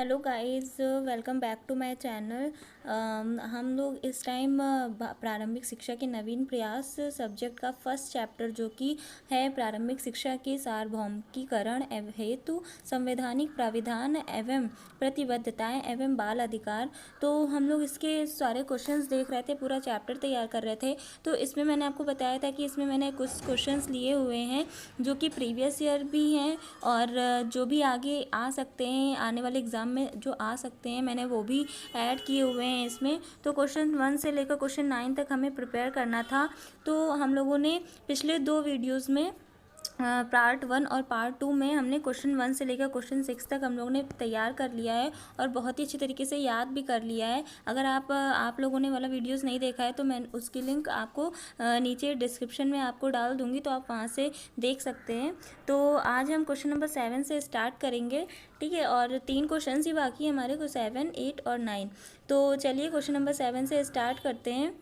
Hello guys, welcome back to my channel. हम लोग इस टाइम प्रारंभिक शिक्षा के नवीन प्रयास सब्जेक्ट का फर्स्ट चैप्टर जो कि है प्रारंभिक शिक्षा के सार्वभौमिकीकरण हेतु संवैधानिक प्राविधान एवं प्रतिबद्धताएं एवं बाल अधिकार, तो हम लोग इसके सारे क्वेश्चंस देख रहे थे, पूरा चैप्टर तैयार कर रहे थे। तो इसमें मैंने आपको बताया था कि इसमें मैंने कुछ क्वेश्चंस लिए हुए हैं जो कि प्रीवियस ईयर भी हैं और जो भी आगे आ सकते हैं, आने वाले एग्ज़ाम में जो आ सकते हैं, मैंने वो भी ऐड किए हुए हैं इसमें। तो क्वेश्चन 1 से लेकर क्वेश्चन 9 तक हमें प्रिपेयर करना था। तो हम लोगों ने पिछले 2 वीडियोज़ में पार्ट 1 और पार्ट 2 में हमने क्वेश्चन 1 से लेकर क्वेश्चन 6 तक हम लोगों ने तैयार कर लिया है और बहुत ही अच्छी तरीके से याद भी कर लिया है। अगर आप लोगों ने वाला वीडियोस नहीं देखा है तो मैं उसकी लिंक आपको नीचे डिस्क्रिप्शन में आपको डाल दूंगी, तो आप वहाँ से देख सकते हैं। तो आज हम क्वेश्चन नंबर 7 से स्टार्ट करेंगे, ठीक है। और 3 क्वेश्चन ही बाकी है हमारे को, 7, 8 और 9। तो चलिए क्वेश्चन नंबर 7 से स्टार्ट करते हैं।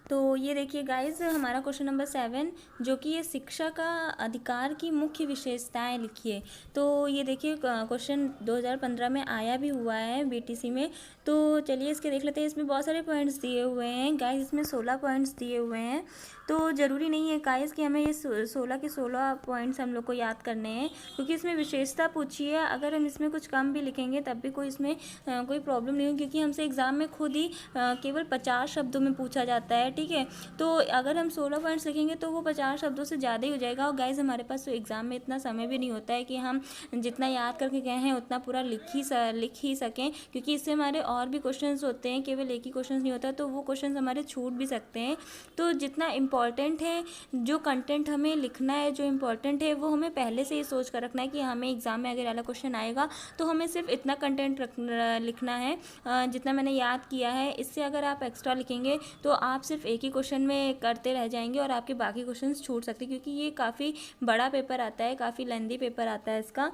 तो ये देखिए गाइज, हमारा क्वेश्चन नंबर 7 जो कि ये शिक्षा का अधिकार की मुख्य विशेषताएं लिखिए। तो ये देखिए क्वेश्चन 2015 में आया भी हुआ है बीटीसी में। तो चलिए इसके देख लेते हैं। इसमें बहुत सारे पॉइंट्स दिए हुए हैं गाइज, इसमें 16 पॉइंट्स दिए हुए हैं। तो ज़रूरी नहीं है गाइज कि हमें ये 16 के 16 पॉइंट्स हम लोग को याद करने हैं, क्योंकि इसमें विशेषता पूछी है। अगर हम इसमें कुछ कम भी लिखेंगे तब भी कोई इसमें कोई प्रॉब्लम नहीं होगी, क्योंकि हमसे एग्ज़ाम में खुद ही केवल 50 शब्दों में पूछा जाता है, ठीक है। तो अगर हम 16 पॉइंट्स लिखेंगे तो वो 50 शब्दों से ज़्यादा ही हो जाएगा। और गाइज हमारे पास तो एग्ज़ाम में इतना समय भी नहीं होता है कि हम जितना याद करके गए हैं उतना पूरा लिख ही सकें, क्योंकि इससे हमारे और भी क्वेश्चंस होते हैं, केवल एक ही क्वेश्चन नहीं होता, तो वो क्वेश्चंस हमारे छूट भी सकते हैं। तो जितना इम्पॉर्टेंट है, जो कंटेंट हमें लिखना है, जो इम्पॉर्टेंट है वो हमें पहले से ही सोच कर रखना है कि हमें एग्ज़ाम में अगर वाला क्वेश्चन आएगा तो हमें सिर्फ इतना कंटेंट लिखना है जितना मैंने याद किया है। इससे अगर आप एक्स्ट्रा लिखेंगे तो आप सिर्फ एक ही क्वेश्चन में करते रह जाएंगे और आपके बाकी क्वेश्चंस छूट सकते हैं, क्योंकि ये काफ़ी बड़ा पेपर आता है, काफ़ी लेंदी पेपर आता है इसका।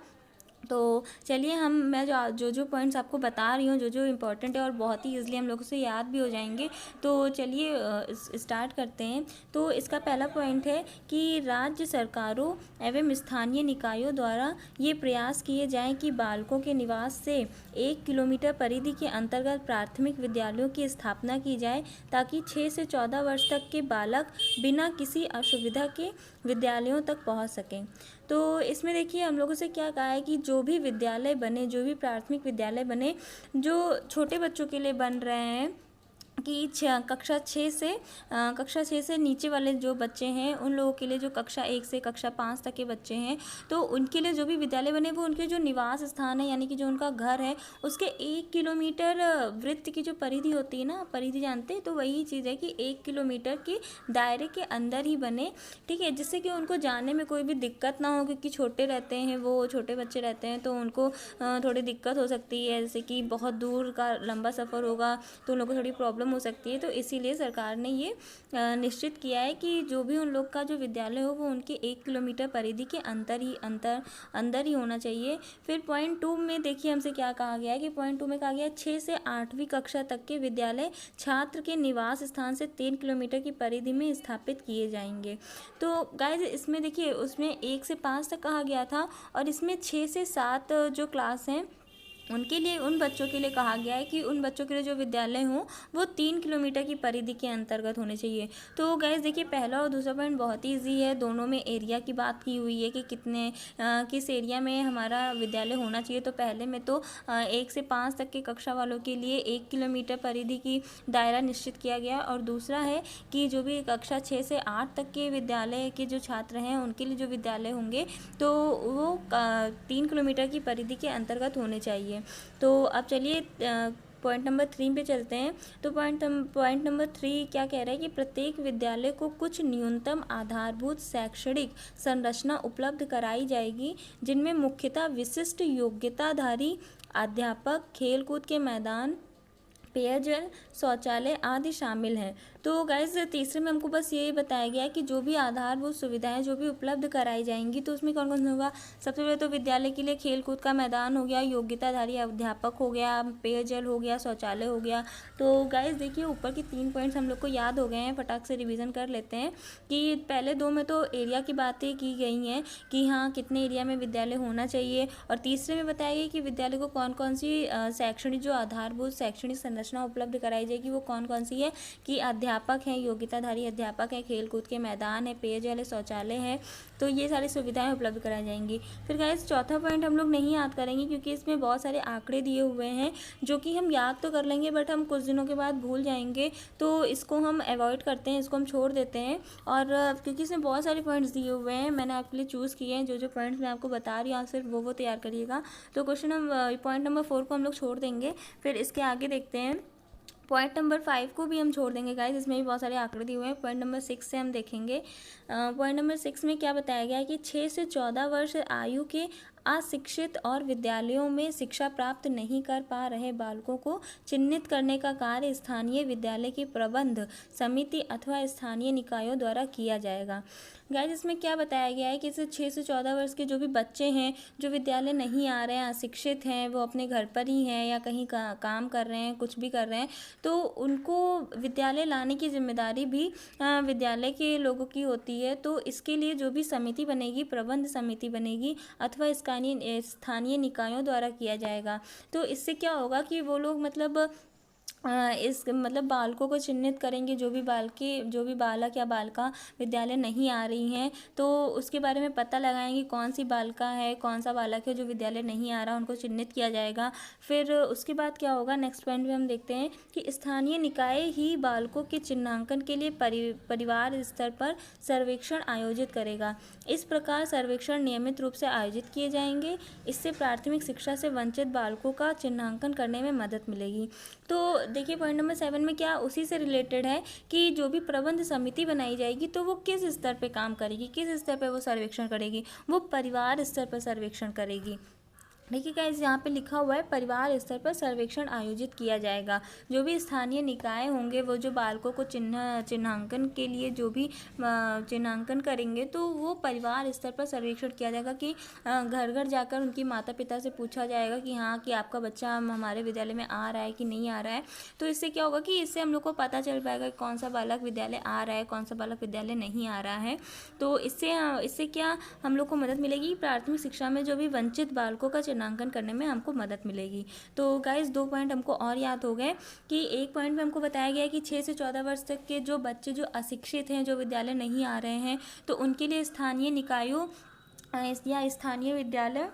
तो चलिए मैं जो पॉइंट्स आपको बता रही हूँ, जो इम्पोर्टेंट है और बहुत ही ईजिली हम लोगों से याद भी हो जाएंगे। तो चलिए स्टार्ट करते हैं। तो इसका पहला पॉइंट है कि राज्य सरकारों एवं स्थानीय निकायों द्वारा ये प्रयास किए जाएं कि बालकों के निवास से 1 किलोमीटर परिधि के अंतर्गत प्राथमिक विद्यालयों की स्थापना की जाए, ताकि 6 से 14 वर्ष तक के बालक बिना किसी असुविधा के विद्यालयों तक पहुँच सकें। तो इसमें देखिए हम लोगों से क्या कहा है कि जो भी विद्यालय बने, जो भी प्राथमिक विद्यालय बने जो छोटे बच्चों के लिए बन रहे हैं, कि कक्षा 6 से नीचे वाले जो बच्चे हैं उन लोगों के लिए, जो कक्षा 1 से कक्षा 5 तक के बच्चे हैं, तो उनके लिए जो भी विद्यालय बने वो उनके जो निवास स्थान है, यानी कि जो उनका घर है, उसके 1 किलोमीटर वृत्त की जो परिधि होती है ना, परिधि जानते हैं, तो वही चीज़ है कि 1 किलोमीटर के दायरे के अंदर ही बने, ठीक है। जिससे कि उनको जाने में कोई भी दिक्कत ना हो, क्योंकि छोटे रहते हैं, वो छोटे बच्चे रहते हैं, तो उनको थोड़ी दिक्कत हो सकती है, जैसे कि बहुत दूर का लंबा सफ़र होगा तो उन लोगों को थोड़ी प्रॉब्लम हो सकती है। तो इसीलिए सरकार ने ये निश्चित किया है कि जो भी उन लोग का जो विद्यालय हो वो उनके 1 किलोमीटर परिधि के अंदर ही होना चाहिए। फिर पॉइंट 2 में देखिए हमसे क्या कहा गया है कि पॉइंट 2 में कहा गया है 6 से 8वीं कक्षा तक के विद्यालय छात्र के निवास स्थान से 3 किलोमीटर की परिधि में स्थापित किए जाएंगे। तो गाइज इसमें देखिए उसमें 1 से 5 तक कहा गया था, और इसमें 6 से 7 जो क्लास हैं उनके लिए, उन बच्चों के लिए कहा गया है कि उन बच्चों के लिए जो विद्यालय हों वो 3 किलोमीटर की परिधि के अंतर्गत होने चाहिए। तो गाइस देखिए पहला और दूसरा पॉइंट बहुत ही ईजी है, दोनों में एरिया की बात की हुई है कि किस एरिया में हमारा विद्यालय होना चाहिए। तो पहले में तो 1 से 5 तक के कक्षा वालों के लिए 1 किलोमीटर परिधि की दायरा निश्चित किया गया, और दूसरा है कि जो भी कक्षा 6 से 8 तक के विद्यालय के जो छात्र हैं उनके लिए जो विद्यालय होंगे तो वो 3 किलोमीटर की परिधि के अंतर्गत होने चाहिए। तो अब चलिए पॉइंट नंबर 3 पे चलते हैं। तो पॉइंट नंबर 3 क्या कह रहा है कि प्रत्येक विद्यालय को कुछ न्यूनतम आधारभूत शैक्षणिक संरचना उपलब्ध कराई जाएगी, जिनमें मुख्यतः विशिष्ट योग्यताधारी अध्यापक, खेलकूद के मैदान, पेयजल, शौचालय आदि शामिल हैं। तो गाइज़ तीसरे में हमको बस यही बताया गया है कि जो भी आधारभूत सुविधाएं जो भी उपलब्ध कराई जाएंगी, तो उसमें कौन कौन सा होगा। सबसे पहले तो विद्यालय के लिए खेल कूद का मैदान हो गया, योग्यताधारी अध्यापक हो गया, पेयजल हो गया, शौचालय हो गया। तो गाइज़ देखिए ऊपर की 3 पॉइंट्स हम लोग को याद हो गए हैं, फटाक से रिवीजन कर लेते हैं कि पहले 2 में तो एरिया की बातें की गई हैं कि हाँ कितने एरिया में विद्यालय होना चाहिए, और तीसरे में बताया गया कि विद्यालय को कौन कौन सी शैक्षणिक जो आधारभूत शैक्षणिक संरचना उपलब्ध कराई जाएगी वो कौन कौन सी है, कि अध्यापक हैं, योग्यताधारी अध्यापक हैं, खेल कूद के मैदान है, पेयजल है, शौचालय है। तो ये सारी सुविधाएं उपलब्ध कराई जाएंगी। फिर गाइस चौथा पॉइंट हम लोग नहीं याद करेंगे क्योंकि इसमें बहुत सारे आंकड़े दिए हुए हैं जो कि हम याद तो कर लेंगे बट हम कुछ दिनों के बाद भूल जाएंगे, तो इसको हम अवॉइड करते हैं, इसको हम छोड़ देते हैं। और क्योंकि इसमें बहुत सारे पॉइंट्स दिए हुए हैं, मैंने आपके लिए चूज़ किए हैं, जो जो पॉइंट्स मैं आपको बता रही हूँ आप सिर्फ वो तैयार करिएगा। तो क्वेश्चन हम पॉइंट नंबर 4 को हम लोग छोड़ देंगे। फिर इसके आगे देखते हैं, पॉइंट नंबर 5 को भी हम छोड़ देंगे गाइस, इसमें भी बहुत सारे आंकड़े दिए हुए हैं। पॉइंट नंबर 6 से हम देखेंगे। पॉइंट नंबर 6 में क्या बताया गया है कि 6 से 14 वर्ष आयु के अशिक्षित और विद्यालयों में शिक्षा प्राप्त नहीं कर पा रहे बालकों को चिन्हित करने का कार्य स्थानीय विद्यालय की प्रबंध समिति अथवा स्थानीय निकायों द्वारा किया जाएगा। गाइस इसमें क्या बताया गया है कि इसे 6 से 14 वर्ष के जो भी बच्चे हैं जो विद्यालय नहीं आ रहे हैं, अशिक्षित हैं, वो अपने घर पर ही हैं या कहीं काम कर रहे हैं, कुछ भी कर रहे हैं, तो उनको विद्यालय लाने की जिम्मेदारी भी विद्यालय के लोगों की होती है। तो इसके लिए जो भी समिति बनेगी, प्रबंध समिति बनेगी अथवा स्थानीय निकायों द्वारा किया जाएगा। तो इससे क्या होगा कि वो लोग मतलब इस मतलब बालकों को चिन्हित करेंगे, जो भी बालक या बालिका विद्यालय नहीं आ रही हैं, तो उसके बारे में पता लगाएंगे कौन सी बालिका है, कौन सा बालक है जो विद्यालय नहीं आ रहा, उनको चिन्हित किया जाएगा। फिर उसके बाद क्या होगा, नेक्स्ट पॉइंट में हम देखते हैं कि स्थानीय निकाय ही बालकों के चिन्हांकन के लिए परिवार स्तर पर सर्वेक्षण आयोजित करेगा। इस प्रकार सर्वेक्षण नियमित रूप से आयोजित किए जाएंगे। इससे प्राथमिक शिक्षा से वंचित बालकों का चिन्हांकन करने में मदद मिलेगी। तो देखिए पॉइंट नंबर 7 में क्या उसी से रिलेटेड है कि जो भी प्रबंध समिति बनाई जाएगी तो वो किस स्तर पे काम करेगी, किस स्तर पे वो सर्वेक्षण करेगी, वो परिवार स्तर पर सर्वेक्षण करेगी। देखिए गाइस यहाँ पे लिखा हुआ है परिवार स्तर पर सर्वेक्षण आयोजित किया जाएगा। जो भी स्थानीय निकाय होंगे वो जो बालकों को चिन्हांकन के लिए जो भी चिन्हांकन करेंगे तो वो परिवार स्तर पर सर्वेक्षण किया जाएगा कि घर घर जाकर उनकी माता पिता से पूछा जाएगा कि हाँ कि आपका बच्चा हमारे विद्यालय में आ रहा है कि नहीं आ रहा है। तो इससे क्या होगा कि इससे हम लोग को पता चल पाएगा कि कौन सा बालक विद्यालय आ रहा है, कौन सा बालक विद्यालय नहीं आ रहा है। तो इससे क्या हम लोग को मदद मिलेगी, प्राथमिक शिक्षा में जो भी वंचित बालकों का चिन्हांकन करने में हमको मदद मिलेगी। तो गाइस 2 पॉइंट हमको और याद हो गए कि एक पॉइंट में हमको बताया गया है कि 6 से 14 वर्ष तक के जो बच्चे जो अशिक्षित हैं, जो विद्यालय नहीं आ रहे हैं, तो उनके लिए स्थानीय निकायों या स्थानीय विद्यालय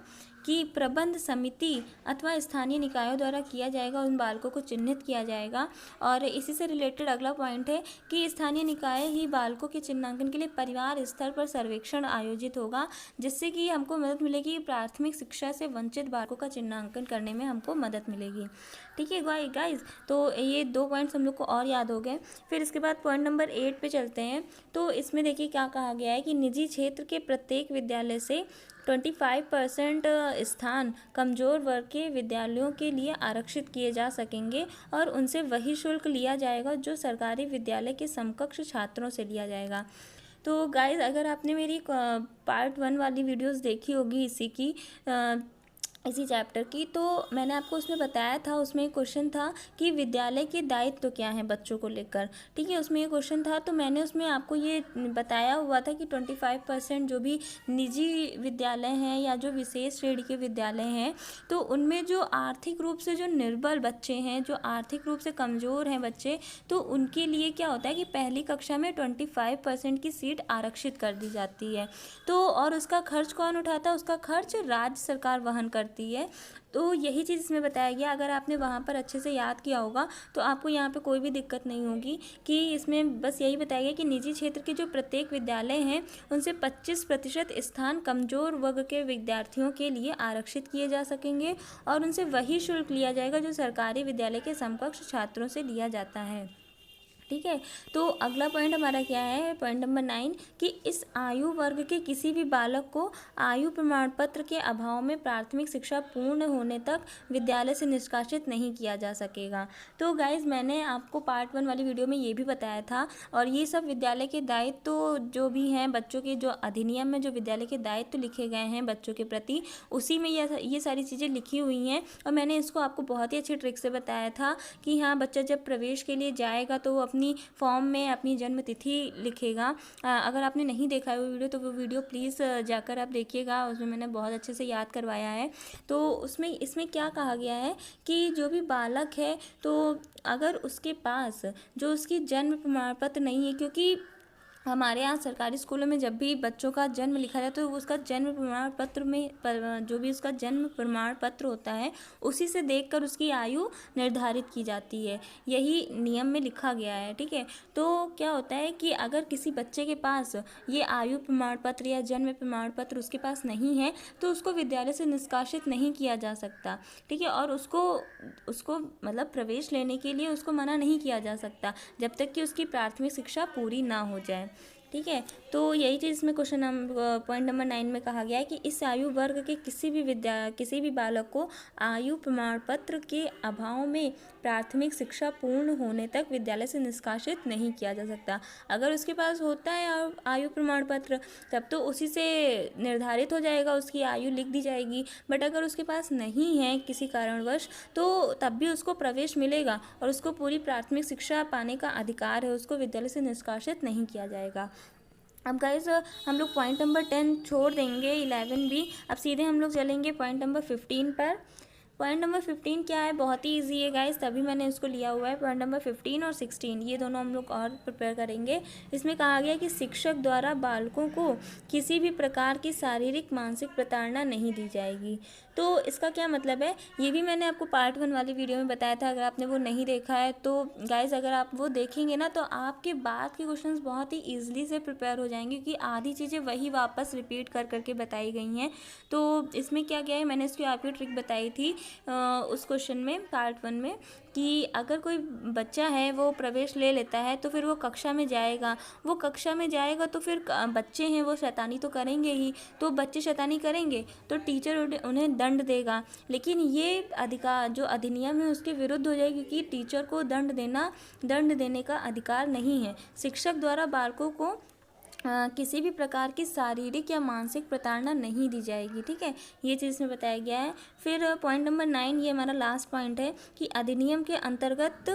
की प्रबंध समिति अथवा स्थानीय निकायों द्वारा किया जाएगा, उन बालकों को चिन्हित किया जाएगा। और इसी से रिलेटेड अगला पॉइंट है कि स्थानीय निकाय ही बालकों के चिन्हांकन के लिए परिवार स्तर पर सर्वेक्षण आयोजित होगा, जिससे कि हमको मदद मिलेगी, प्राथमिक शिक्षा से वंचित बालकों का चिन्हांकन करने में हमको मदद मिलेगी। ठीक है गाइज, तो ये 2 पॉइंट्स हम लोग को और याद हो गए। फिर इसके बाद पॉइंट नंबर 8 पे चलते हैं। तो इसमें देखिए क्या कहा गया है कि निजी क्षेत्र के प्रत्येक विद्यालय से 25% स्थान कमज़ोर वर्ग के विद्यालयों के लिए आरक्षित किए जा सकेंगे और उनसे वही शुल्क लिया जाएगा जो सरकारी विद्यालय के समकक्ष छात्रों से लिया जाएगा। तो गाइस अगर आपने मेरी पार्ट 1 वाली वीडियोस देखी होगी इसी चैप्टर की, तो मैंने आपको उसमें बताया था, उसमें एक क्वेश्चन था कि विद्यालय के दायित्व तो क्या हैं बच्चों को लेकर। ठीक है, उसमें ये क्वेश्चन था, तो मैंने उसमें आपको ये बताया हुआ था कि 25% जो भी निजी विद्यालय हैं या जो विशेष श्रेणी के विद्यालय हैं, तो उनमें जो आर्थिक रूप से जो निर्बल बच्चे हैं, जो आर्थिक रूप से कमज़ोर हैं बच्चे, तो उनके लिए क्या होता है कि पहली कक्षा में 25% की सीट आरक्षित कर दी जाती है। तो और उसका खर्च कौन उठाता है, उसका खर्च राज्य सरकार वहन करती है। तो यही चीज़ इसमें बताया गया। अगर आपने वहाँ पर अच्छे से याद किया होगा तो आपको यहाँ पे कोई भी दिक्कत नहीं होगी कि इसमें बस यही बताया गया कि निजी क्षेत्र के जो प्रत्येक विद्यालय हैं उनसे 25% स्थान कमज़ोर वर्ग के विद्यार्थियों के लिए आरक्षित किए जा सकेंगे और उनसे वही शुल्क लिया जाएगा जो सरकारी विद्यालय के समकक्ष छात्रों से लिया जाता है। ठीक है। तो अगला पॉइंट हमारा क्या है, पॉइंट नंबर 9, कि इस आयु वर्ग के किसी भी बालक को आयु प्रमाण पत्र के अभाव में प्राथमिक शिक्षा पूर्ण होने तक विद्यालय से निष्कासित नहीं किया जा सकेगा। तो गाइज मैंने आपको पार्ट 1 वाली वीडियो में ये भी बताया था, और ये सब विद्यालय के दायित्व तो जो भी हैं बच्चों के, जो अधिनियम में जो विद्यालय के दायित्व तो लिखे गए हैं बच्चों के प्रति, उसी में ये सारी चीज़ें लिखी हुई हैं। और मैंने इसको आपको बहुत ही अच्छी ट्रिक से बताया था कि हाँ, बच्चा जब प्रवेश के लिए जाएगा तो वो अपनी फॉर्म में अपनी जन्म तिथि लिखेगा। अगर आपने नहीं देखा है वो वीडियो, तो वो वीडियो प्लीज़ जाकर आप देखिएगा, उसमें मैंने बहुत अच्छे से याद करवाया है। तो इसमें क्या कहा गया है कि जो भी बालक है, तो अगर उसके पास जो उसकी जन्म प्रमाण पत्र नहीं है, क्योंकि हमारे यहाँ सरकारी स्कूलों में जब भी बच्चों का जन्म लिखा जाता है तो उसका जन्म प्रमाण पत्र में जो भी उसका जन्म प्रमाण पत्र होता है उसी से देखकर उसकी आयु निर्धारित की जाती है। यही नियम में लिखा गया है, ठीक है। तो क्या होता है कि अगर किसी बच्चे के पास ये आयु प्रमाण पत्र या जन्म प्रमाण पत्र उसके पास नहीं है तो उसको विद्यालय से निष्कासित नहीं किया जा सकता, ठीक है। और उसको मतलब प्रवेश लेने के लिए उसको मना नहीं किया जा सकता जब तक कि उसकी प्राथमिक शिक्षा पूरी ना हो जाए, ठीक है। तो यही चीज़ इसमें क्वेश्चन पॉइंट नंबर 9 में कहा गया है कि इस आयु वर्ग के किसी भी बालक को आयु प्रमाण पत्र के अभाव में प्राथमिक शिक्षा पूर्ण होने तक विद्यालय से निष्कासित नहीं किया जा सकता। अगर उसके पास होता है आयु प्रमाण पत्र तब तो उसी से निर्धारित हो जाएगा, उसकी आयु लिख दी जाएगी। बट अगर उसके पास नहीं है किसी कारणवश तो तब भी उसको प्रवेश मिलेगा और उसको पूरी प्राथमिक शिक्षा पाने का अधिकार है, उसको विद्यालय से निष्कासित नहीं किया जाएगा। अब गाइज हम लोग पॉइंट नंबर 10 छोड़ देंगे, 11 भी। अब सीधे हम लोग चलेंगे पॉइंट नंबर 15 पर। पॉइंट नंबर 15 क्या है, बहुत ही इजी है गाइस, तभी मैंने इसको लिया हुआ है। पॉइंट नंबर 15 और 16 ये दोनों हम लोग और प्रिपेयर करेंगे। इसमें कहा गया कि शिक्षक द्वारा बालकों को किसी भी प्रकार की शारीरिक मानसिक प्रताड़ना नहीं दी जाएगी। तो इसका क्या मतलब है, ये भी मैंने आपको पार्ट 1 वाली वीडियो में बताया था। अगर आपने वो नहीं देखा है तो गाइज अगर आप वो देखेंगे ना तो आपके बाद के क्वेश्चंस बहुत ही ईजिली से प्रिपेयर हो जाएंगे, क्योंकि आधी चीज़ें वही वापस रिपीट कर करके बताई गई हैं। तो इसमें क्या क्या है, मैंने इसकी आपकी ट्रिक बताई थी उस क्वेश्चन में पार्ट 1 में, कि अगर कोई बच्चा है वो प्रवेश ले लेता है तो फिर वो कक्षा में जाएगा तो फिर बच्चे हैं वो शैतानी तो करेंगे ही, तो बच्चे शैतानी करेंगे तो टीचर उन्हें दंड देगा। लेकिन ये अधिकार जो अधिनियम है उसके विरुद्ध हो जाएगी, क्योंकि टीचर को दंड देने का अधिकार नहीं है। शिक्षक द्वारा बालकों को किसी भी प्रकार की शारीरिक या मानसिक प्रताड़ना नहीं दी जाएगी, ठीक है। ये चीज़ में बताया गया है। फिर पॉइंट नंबर 9 ये हमारा लास्ट पॉइंट है कि अधिनियम के अंतर्गत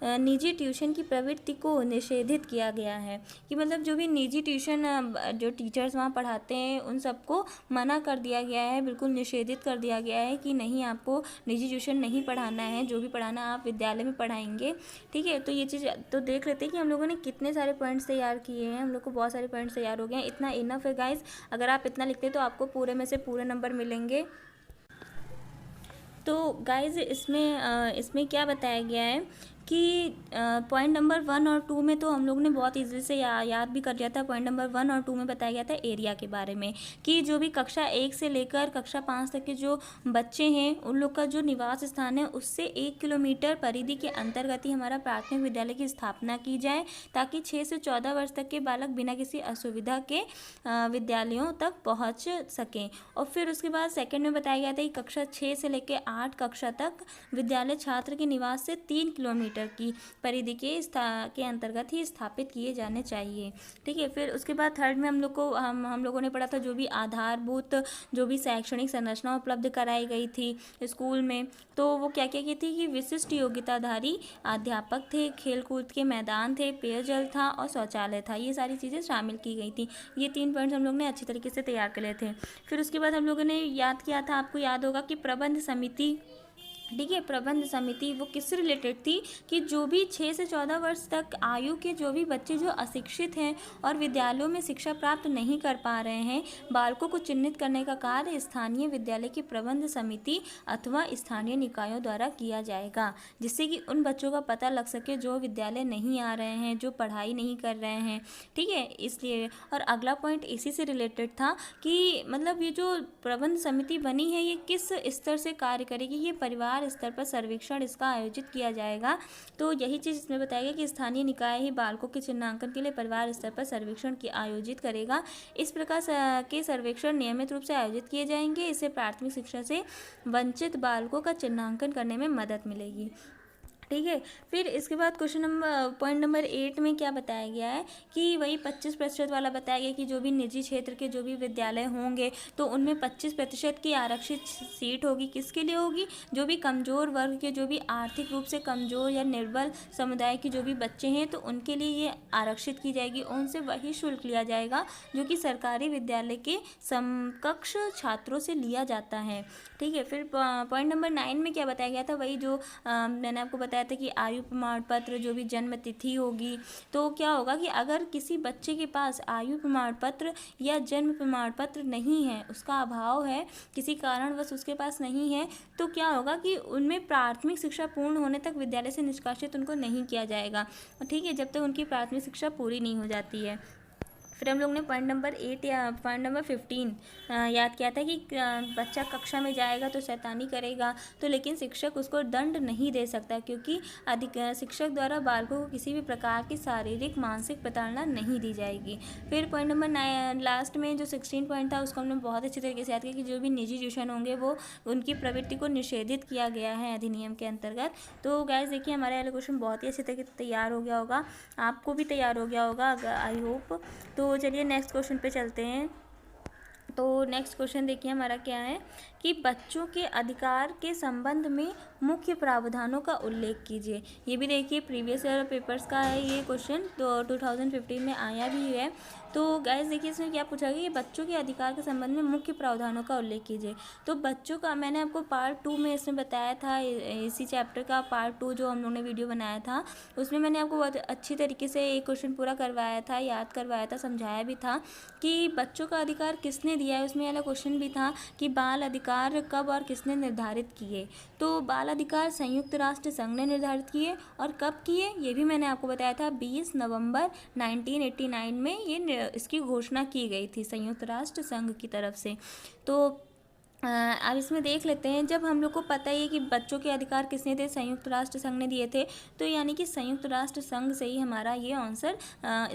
निजी ट्यूशन की प्रवृत्ति को निषेधित किया गया है, कि मतलब जो भी निजी ट्यूशन जो टीचर्स वहाँ पढ़ाते हैं उन सबको मना कर दिया गया है, बिल्कुल निषेधित कर दिया गया है कि नहीं, आपको निजी ट्यूशन नहीं पढ़ाना है, जो भी पढ़ाना आप विद्यालय में पढ़ाएंगे, ठीक है। तो ये चीज़ तो देख लेते हैं कि हम लोगों ने कितने सारे पॉइंट्स तैयार किए हैं। हम लोग को बहुत सारे पॉइंट्स तैयार हो गए हैं, इतना इनफ है गाइज। अगर आप इतना लिखते हैं तो आपको पूरे में से पूरे नंबर मिलेंगे। तो गाइज इसमें क्या बताया गया है कि पॉइंट नंबर 1 और 2 में तो हम लोग ने बहुत ईजी से याद भी कर लिया था। पॉइंट नंबर 1 और 2 में बताया गया था एरिया के बारे में, कि जो भी कक्षा 1 से लेकर कक्षा 5 तक के जो बच्चे हैं उन लोग का जो निवास स्थान है उससे 1 किलोमीटर परिधि के अंतर्गत ही हमारा प्राथमिक विद्यालय की स्थापना की जाए, ताकि 6 से 14 वर्ष तक के बालक बिना किसी असुविधा के विद्यालयों तक पहुँच सकें। और फिर उसके बाद सेकेंड में बताया गया था कि कक्षा 6 से लेकर 8 कक्षा तक विद्यालय छात्र के निवास से 3 किलोमीटर की परिधि के अंतर्गत ही स्थापित किए जाने चाहिए, ठीक है। फिर उसके बाद थर्ड में हम लोगों ने पढ़ा था जो भी आधारभूत जो भी शैक्षणिक संरचना उपलब्ध कराई गई थी स्कूल में, तो वो क्या क्या की थी कि विशिष्ट योग्यताधारी अध्यापक थे, खेलकूद के मैदान थे, पेयजल था और शौचालय था, ये सारी चीज़ें शामिल की गई थी। ये 3 पॉइंट्स हम लोग ने अच्छी तरीके से तैयार कर लिए थे। फिर उसके बाद हम लोगों ने याद किया था, आपको याद होगा कि प्रबंध समिति, ठीक है, प्रबंध समिति वो किससे रिलेटेड थी कि जो भी 6 से 14 वर्ष तक आयु के जो भी बच्चे जो अशिक्षित हैं और विद्यालयों में शिक्षा प्राप्त नहीं कर पा रहे हैं, बालकों को चिन्हित करने का कार्य स्थानीय विद्यालय की प्रबंध समिति अथवा स्थानीय निकायों द्वारा किया जाएगा, जिससे कि उन बच्चों का पता लग सके जो विद्यालय नहीं आ रहे हैं, जो पढ़ाई नहीं कर रहे हैं, ठीक है। इसलिए और अगला पॉइंट इसी से रिलेटेड था कि मतलब ये जो प्रबंध समिति बनी है ये किस स्तर से कार्य करेगी, ये परिवार परिवार स्तर पर सर्वेक्षण इसका आयोजित किया जाएगा। तो यही चीज़ इसमें बताया गया कि स्थानीय निकाय ही बालकों के चिन्हांकन के लिए परिवार स्तर पर सर्वेक्षण की आयोजित करेगा। इस प्रकार के सर्वेक्षण नियमित रूप से आयोजित किए जाएंगे। इससे प्राथमिक शिक्षा से वंचित बालकों का चिन्हांकन करने में मदद मिलेगी। ठीक है। फिर इसके बाद पॉइंट नंबर 8 में क्या बताया गया है कि वही 25% वाला बताया गया कि जो भी निजी क्षेत्र के जो भी विद्यालय होंगे तो उनमें 25% की आरक्षित सीट होगी। किसके लिए होगी? जो भी कमज़ोर वर्ग के, जो भी आर्थिक रूप से कमज़ोर या निर्बल समुदाय के जो भी बच्चे हैं तो उनके लिए ये आरक्षित की जाएगी। उनसे वही शुल्क लिया जाएगा जो कि सरकारी विद्यालय के समकक्ष छात्रों से लिया जाता है। ठीक है। फिर पॉइंट नंबर 9 में क्या बताया गया था, वही जो मैंने आपको बताया था कि आयु प्रमाण पत्र, जो भी जन्म तिथि होगी, तो क्या होगा कि अगर किसी बच्चे के पास आयु प्रमाण पत्र या जन्म प्रमाण पत्र नहीं है, उसका अभाव है, किसी कारणवश उसके पास नहीं है, तो क्या होगा कि उनमें प्राथमिक शिक्षा पूर्ण होने तक विद्यालय से निष्कासित उनको नहीं किया जाएगा। ठीक है, जब तक उनकी प्राथमिक शिक्षा पूरी नहीं हो जाती है। फिर हम लोग ने पॉइंट नंबर 8 या पॉइंट नंबर 15 याद किया था कि बच्चा कक्षा में जाएगा तो शैतानी करेगा तो लेकिन शिक्षक उसको दंड नहीं दे सकता, क्योंकि शिक्षक द्वारा बालकों को किसी भी प्रकार की शारीरिक मानसिक प्रताड़ना नहीं दी जाएगी। फिर पॉइंट नंबर 9 लास्ट में जो 16 पॉइंट था उसको हमने बहुत अच्छी तरीके से याद किया कि जो भी निजी ट्यूशन होंगे वो उनकी प्रवृत्ति को निषेधित किया गया है अधिनियम के अंतर्गत। तो गाइस देखिए, हमारे वाला क्वेश्चन बहुत ही अच्छे तरीके से तैयार हो गया होगा, आपको भी तैयार हो गया होगा आई होप। तो चलिए नेक्स्ट क्वेश्चन पे चलते हैं। तो नेक्स्ट क्वेश्चन देखिए हमारा क्या है कि बच्चों के अधिकार के संबंध में मुख्य प्रावधानों का उल्लेख कीजिए। ये भी देखिए प्रीवियस ईयर पेपर्स का है ये क्वेश्चन, तो 2015 में आया भी है। तो गाइस देखिए इसमें क्या पूछा गया कि बच्चों के अधिकार के संबंध में मुख्य प्रावधानों का उल्लेख कीजिए। तो बच्चों का मैंने आपको पार्ट 2 में इसमें बताया था, इसी चैप्टर का पार्ट 2 जो हम लोगों ने वीडियो बनाया था उसमें मैंने आपको बहुत अच्छी तरीके से ये क्वेश्चन पूरा करवाया था, याद करवाया था, समझाया भी था कि बच्चों का अधिकार किसने दिया है। उसमें वाला क्वेश्चन भी था कि बाल अधिकार कब और किसने निर्धारित किए। तो बाल अधिकार संयुक्त राष्ट्र संघ ने निर्धारित किए, और कब किए ये भी मैंने आपको बताया था, 20 नवंबर 1989 में ये इसकी घोषणा की गई थी संयुक्त राष्ट्र संघ की तरफ से। तो अब इसमें देख लेते हैं, जब हम लोग को पता ही है कि बच्चों के अधिकार किसने थे, संयुक्त राष्ट्र संघ ने दिए थे, तो यानी कि संयुक्त राष्ट्र संघ से ही हमारा ये आंसर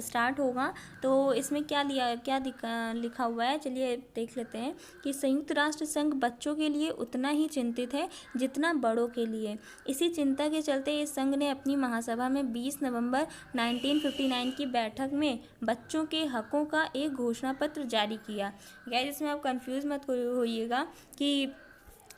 स्टार्ट होगा। तो इसमें क्या लिखा हुआ है, चलिए देख लेते हैं कि संयुक्त राष्ट्र संघ बच्चों के लिए उतना ही चिंतित है जितना बड़ों के लिए। इसी चिंता के चलते इस संघ ने अपनी महासभा में 20 नवंबर 1959 की बैठक में बच्चों के हकों का एक घोषणा पत्र जारी किया। गाइस इसमें आप कंफ्यूज मत होइएगा कि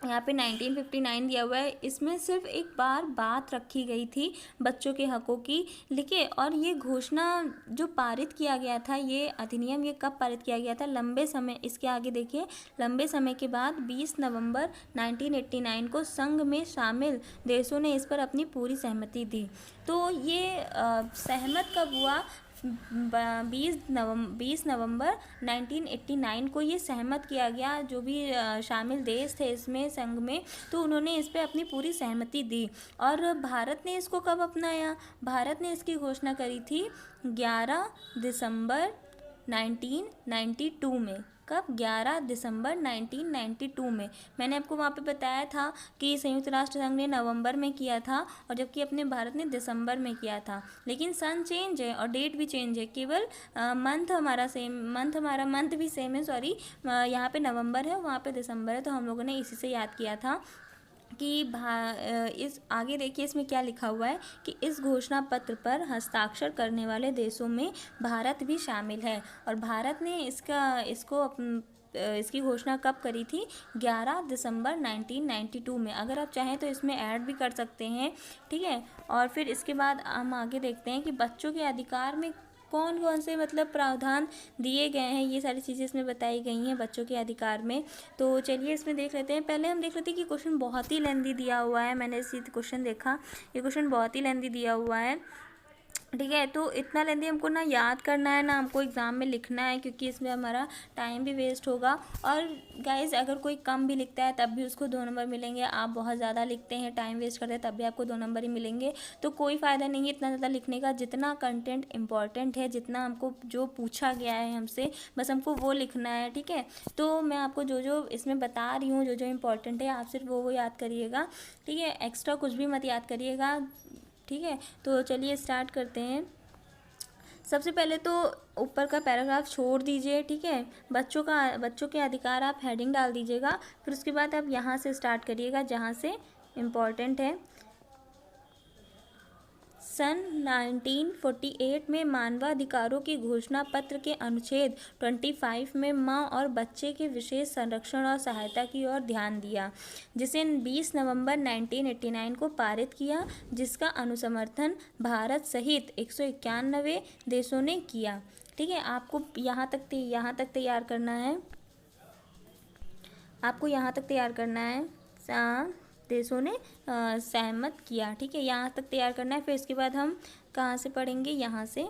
यहाँ पे 1959 दिया हुआ है, इसमें सिर्फ एक बार बात रखी गई थी बच्चों के हकों की, लिखे। और ये घोषणा जो पारित किया गया था, ये अधिनियम ये कब पारित किया गया था, लंबे समय, इसके आगे देखिए, लंबे समय के बाद 20 नवंबर 1989 को संघ में शामिल देशों ने इस पर अपनी पूरी सहमति दी। तो ये सहमत कब हुआ, 20 नवंबर 1989 को ये सहमत किया गया। जो भी शामिल देश थे इसमें संघ में, तो उन्होंने इस पे अपनी पूरी सहमति दी। और भारत ने इसको कब अपनाया, भारत ने इसकी घोषणा करी थी 11 दिसंबर 1992 में। कब? 11 दिसंबर 1992 में। मैंने आपको वहाँ पे बताया था कि संयुक्त राष्ट्र संघ ने नवंबर में किया था और जबकि अपने भारत ने दिसंबर में किया था। लेकिन सन चेंज है और डेट भी चेंज है, केवल मंथ भी सेम है, सॉरी, यहाँ पे नवंबर है, वहाँ पे दिसंबर है, तो हम लोगों ने इसी से याद किया था कि इस आगे देखिए इसमें क्या लिखा हुआ है कि इस घोषणा पत्र पर हस्ताक्षर करने वाले देशों में भारत भी शामिल है। और भारत ने इसकी घोषणा कब करी थी, 11 दिसंबर 1992 में। अगर आप चाहें तो इसमें ऐड भी कर सकते हैं, ठीक है। और फिर इसके बाद हम आगे देखते हैं कि बच्चों के अधिकार में कौन कौन से मतलब प्रावधान दिए गए हैं, ये सारी चीज़ें इसमें बताई गई हैं बच्चों के अधिकार में। तो चलिए इसमें देख लेते हैं। पहले हम देख लेते हैं कि क्वेश्चन बहुत ही लेंदी दिया हुआ है। मैंने इसी क्वेश्चन देखा, ये क्वेश्चन बहुत ही लेंदी दिया हुआ है। ठीक है। तो इतना लेंदी हमको ना याद करना है ना हमको एग्ज़ाम में लिखना है, क्योंकि इसमें हमारा टाइम भी वेस्ट होगा। और गाइज़ अगर कोई कम भी लिखता है तब भी उसको 2 नंबर मिलेंगे। आप बहुत ज़्यादा लिखते हैं, टाइम वेस्ट करते हैं, तब भी आपको 2 नंबर ही मिलेंगे। तो कोई फ़ायदा नहीं है इतना ज़्यादा लिखने का। जितना कंटेंट इम्पॉर्टेंट है, जितना हमको जो पूछा गया है हमसे, बस हमको वो लिखना है। ठीक है। तो मैं आपको जो जो इसमें बता रही हूँ, जो जो इम्पोर्टेंट है, आप सिर्फ वो याद करिएगा। ठीक है। एक्स्ट्रा कुछ भी मत याद करिएगा। ठीक है। तो चलिए स्टार्ट करते हैं। सबसे पहले तो ऊपर का पैराग्राफ छोड़ दीजिए। ठीक है। बच्चों के अधिकार आप हेडिंग डाल दीजिएगा। फिर उसके बाद आप यहाँ से स्टार्ट करिएगा जहाँ से इम्पॉर्टेंट है। सन 1948 में मानवाधिकारों की घोषणा पत्र के अनुच्छेद 25 में माँ और बच्चे के विशेष संरक्षण और सहायता की ओर ध्यान दिया, जिसे 20 नवंबर 1989 को पारित किया, जिसका अनुसमर्थन भारत सहित 191 देशों ने किया। ठीक है। आपको यहाँ तक तैयार करना है। आपको यहाँ तक तैयार करना है। देशों ने सहमत किया। ठीक है। यहाँ तक तैयार करना है। फिर इसके बाद हम कहाँ से पढ़ेंगे, यहाँ से।